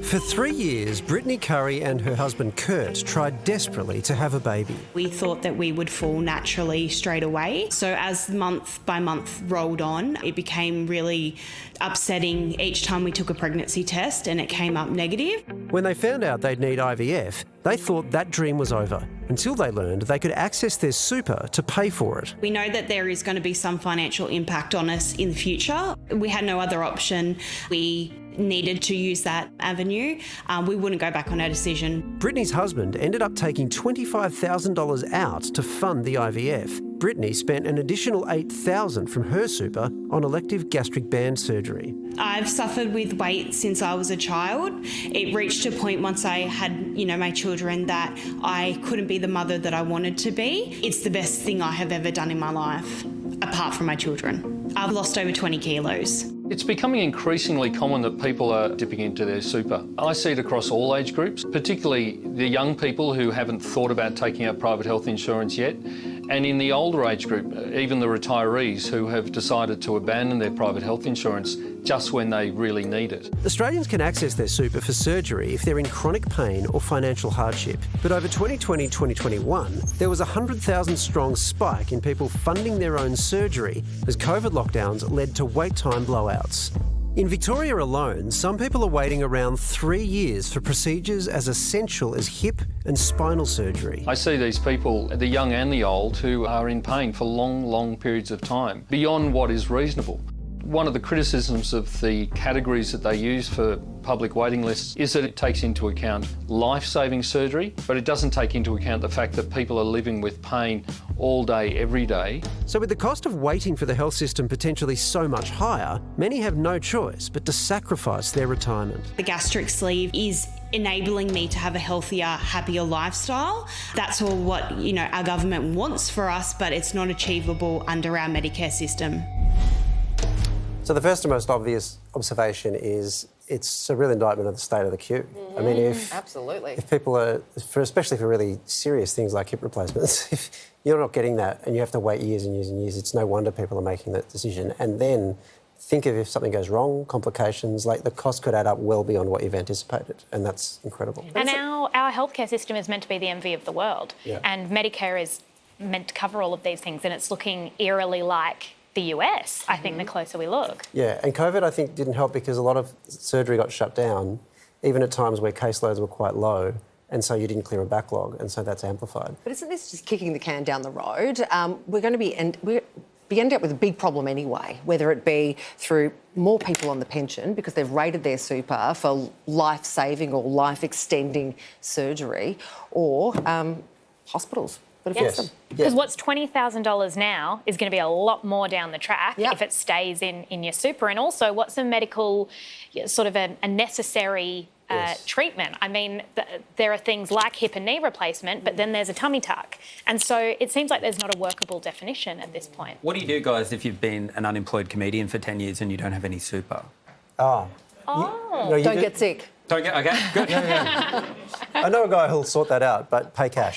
For 3 years, Brittany Curry and her husband Kurt tried desperately to have a baby. We thought that we would fall naturally straight away. So as month by month rolled on, it became really upsetting each time we took a pregnancy test and it came up negative. When they found out they'd need IVF, they thought that dream was over, until they learned they could access their super to pay for it. We know that there is going to be some financial impact on us in the future. We had no other option. We needed to use that avenue. We wouldn't go back on our decision. Brittany's husband ended up taking $25,000 out to fund the IVF. Brittany spent an additional $8,000 from her super on elective gastric band surgery. I've suffered with weight since I was a child. It reached a point once I had, my children that I couldn't be the mother that I wanted to be. It's the best thing I have ever done in my life, apart from my children. I've lost over 20 kilos. It's becoming increasingly common that people are dipping into their super. I see it across all age groups, particularly the young people who haven't thought about taking out private health insurance yet, and in the older age group, even the retirees who have decided to abandon their private health insurance just when they really need it. Australians can access their super for surgery if they're in chronic pain or financial hardship. But over 2020-2021, there was a 100,000 strong spike in people funding their own surgery as COVID lockdowns led to wait time blowouts. In Victoria alone, some people are waiting around 3 years for procedures as essential as hip and spinal surgery. I see these people, the young and the old, who are in pain for long, long periods of time, beyond what is reasonable. One of the criticisms of the categories that they use for public waiting lists is that it takes into account life-saving surgery, but it doesn't take into account the fact that people are living with pain all day, every day. So with the cost of waiting for the health system potentially so much higher, many have no choice but to sacrifice their retirement. The gastric sleeve is enabling me to have a healthier, happier lifestyle. That's all what, our government wants for us, but it's not achievable under our Medicare system. So the first and most obvious observation is it's a real indictment of the state of the queue. I mean, if people are, especially for really serious things like hip replacements, if you're not getting that and you have to wait years and years and years, it's no wonder people are making that decision. And then think of if something goes wrong, complications, like the cost could add up well beyond what you've anticipated, and that's incredible. And our healthcare system is meant to be the envy of the world, and Medicare is meant to cover all of these things, and it's looking eerily like the US, I think, the closer we look. Yeah, and COVID, I think, didn't help because a lot of surgery got shut down, even at times where caseloads were quite low, and so you didn't clear a backlog, and so that's amplified. But isn't this just kicking the can down the road? We're going to be end up with a big problem anyway, whether it be through more people on the pension because they've rated their super for life-saving or life-extending surgery, or hospitals. Yes. Because what's $20,000 now is going to be a lot more down the track if it stays in your super. And also, what's a medical sort of a necessary treatment? I mean, there are things like hip and knee replacement, but then there's a tummy tuck. And so it seems like there's not a workable definition at this point. What do you do, guys, if you've been an unemployed comedian for 10 years and you don't have any super? Don't get sick. Don't get... OK, good. I know a guy who'll sort that out, but pay cash.